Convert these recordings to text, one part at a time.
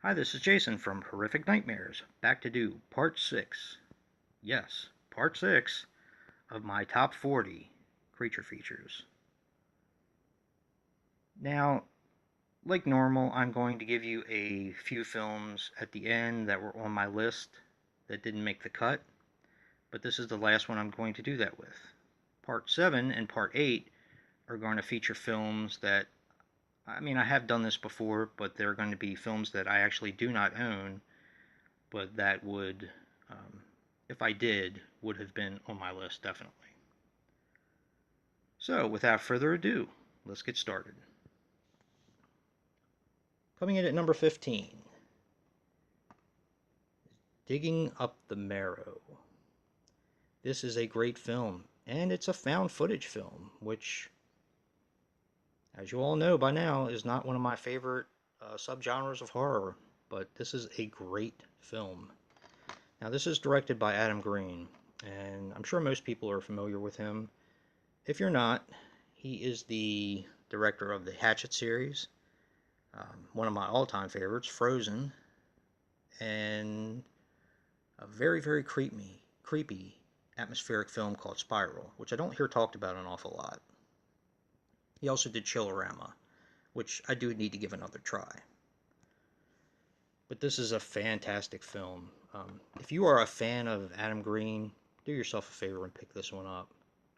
Hi, this is Jason from Horrific Nightmares, back to do part 6. Yes, part 6 of my top 40 creature features. Now, like normal, I'm going to give you a few films at the end that were on my list that didn't make the cut, but this is the last one I'm going to do that with. Part 7 and part 8 are going to feature films that, I have done this before, but they're going to be films that I actually do not own, but that would, um, if I did, would have been on my list definitely. So, without further ado, let's get started. Coming in at number 15, Digging Up the Marrow. This is a great film, and it's a found footage film, which, as you all know by now, is not one of my favorite subgenres of horror, but this is a great film. Now, this is directed by Adam Green, and I'm sure most people are familiar with him. If you're not, he is the director of the Hatchet series, one of my all-time favorites, Frozen, and a very, very creepy atmospheric film called Spiral, which I don't hear talked about an awful lot. He also did Chillerama, which I do need to give another try. But this is a fantastic film. If you are a fan of Adam Green, do yourself a favor and pick this one up.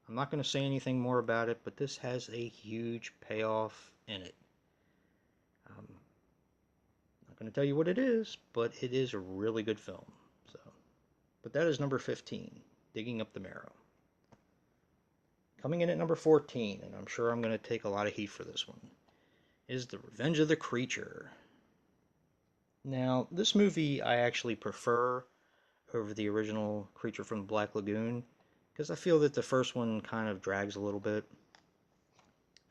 I'm not going to say anything more about it, but this has a huge payoff in it. Not going to tell you what it is, but it is a really good film. So, but that is number 15, Digging Up the Marrow. Coming in at number 14, and I'm sure I'm going to take a lot of heat for this one, is The Revenge of the Creature. Now, this movie I actually prefer over the original Creature from the Black Lagoon because I feel that the first one kind of drags a little bit.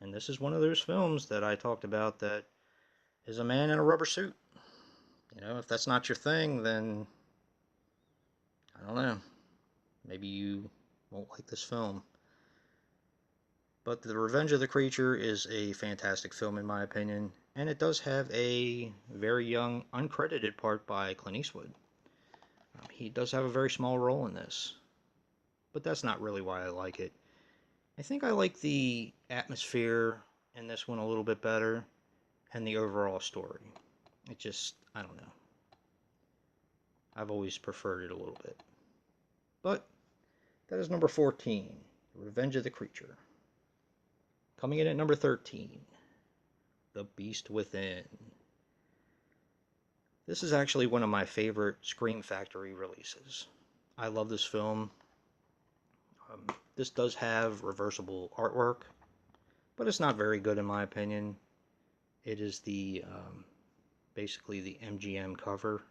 And this is one of those films that I talked about that is a man in a rubber suit. If that's not your thing, then I don't know. Maybe you won't like this film. But The Revenge of the Creature is a fantastic film in my opinion, and it does have a very young, uncredited part by Clint Eastwood. He does have a very small role in this, but that's not really why I like it. I think I like the atmosphere in this one a little bit better, and the overall story. I don't know. I've always preferred it a little bit. But that is number 14, Revenge of the Creature. Coming in at number 13, The Beast Within. This is actually one of my favorite Scream Factory releases. I love this film. This does have reversible artwork, but it's not very good in my opinion. It is basically the MGM cover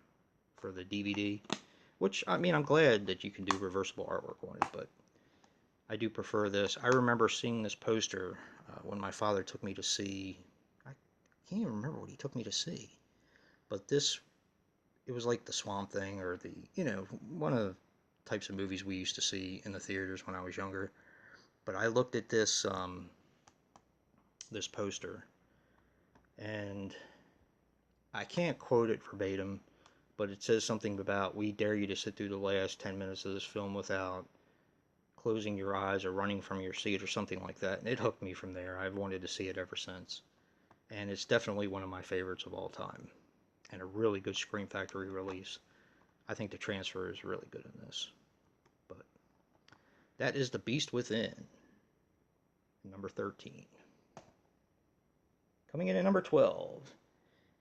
for the DVD, which, I'm glad that you can do reversible artwork on it, but I do prefer this. I remember seeing this poster when my father took me to see, I can't even remember what he took me to see, but it was like the Swamp Thing or one of the types of movies we used to see in the theaters when I was younger. But I looked at this poster, and I can't quote it verbatim, but it says something about, "We dare you to sit through the last 10 minutes of this film without closing your eyes or running from your seat," or something like that. And it hooked me from there. I've wanted to see it ever since. And it's definitely one of my favorites of all time. And a really good Scream Factory release. I think the transfer is really good in this. But that is The Beast Within, number 13. Coming in at number 12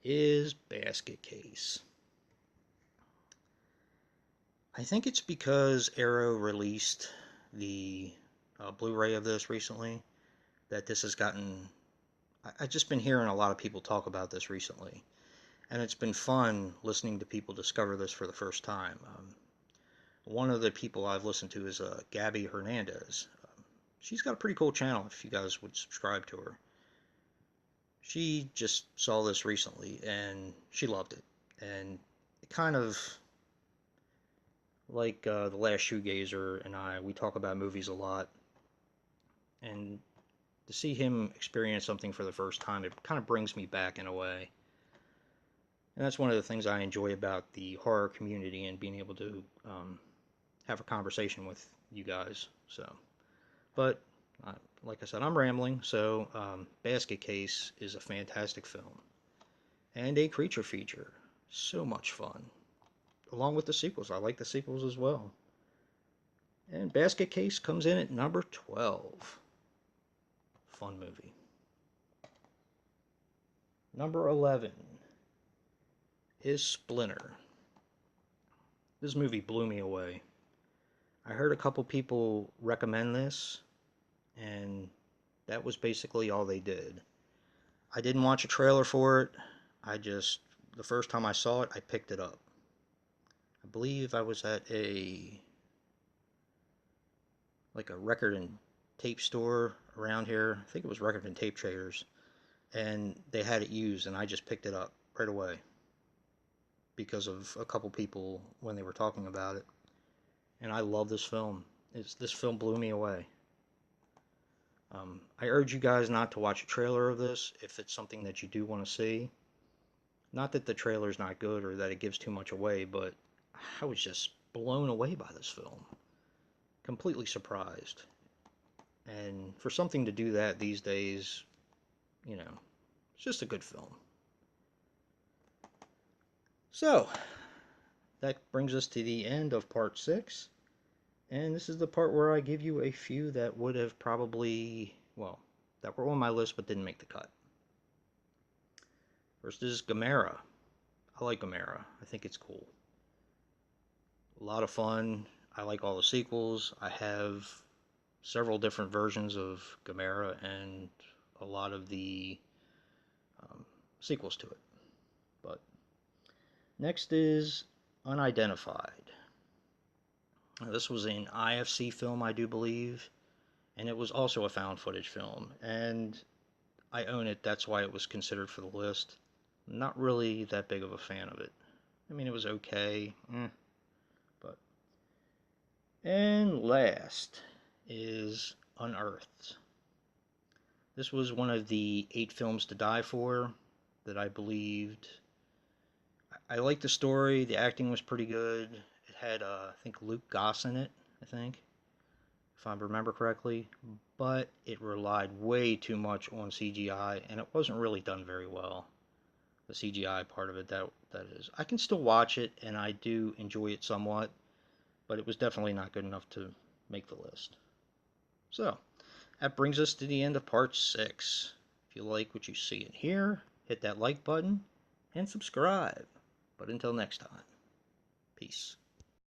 is Basket Case. I think it's because Arrow released the Blu-ray of this recently that this has gotten... I've just been hearing a lot of people talk about this recently, and it's been fun listening to people discover this for the first time. One of the people I've listened to is Gabby Hernandez. She's got a pretty cool channel if you guys would subscribe to her. She just saw this recently and she loved it. And it kind of, like The Last Shoegazer and we talk about movies a lot. And to see him experience something for the first time, it kind of brings me back in a way. And that's one of the things I enjoy about the horror community and being able to have a conversation with you guys. So, but like I said, I'm rambling. So, Basket Case is a fantastic film and a creature feature. So much fun. Along with the sequels, I like the sequels as well. And Basket Case comes in at number 12. Fun movie. Number 11 is Splinter. This movie blew me away. I heard a couple people recommend this, and that was basically all they did. I didn't watch a trailer for it. The first time I saw it, I picked it up. I believe I was at like a record and tape store around here. I think it was Record and Tape Traders, and they had it used, and I just picked it up right away because of a couple people when they were talking about it. And I love this film. This film blew me away. I urge you guys not to watch a trailer of this if it's something that you do want to see. Not that the trailer's not good or that it gives too much away, but I was just blown away by this film. Completely surprised. And for something to do that these days, it's just a good film. So, that brings us to the end of part 6. And this is the part where I give you a few that would have probably, that were on my list but didn't make the cut. First is Gamera. I like Gamera. I think it's cool. A lot of fun. I like all the sequels. I have several different versions of Gamera and a lot of the sequels to it. But next is Unidentified. Now, this was an IFC film, I do believe, and it was also a found footage film. And I own it, that's why it was considered for the list. Not really that big of a fan of it. I mean, it was okay, but. And last is Unearthed. This was one of the 8 films to die for that I believed. I liked the story, the acting was pretty good. It had, I think, Luke Goss in it, if I remember correctly, but it relied way too much on CGI, and it wasn't really done very well. The CGI part of it, that is. I can still watch it, and I do enjoy it somewhat, but it was definitely not good enough to make the list. So, that brings us to the end of part 6. If you like what you see and hear, hit that like button and subscribe. But until next time, peace.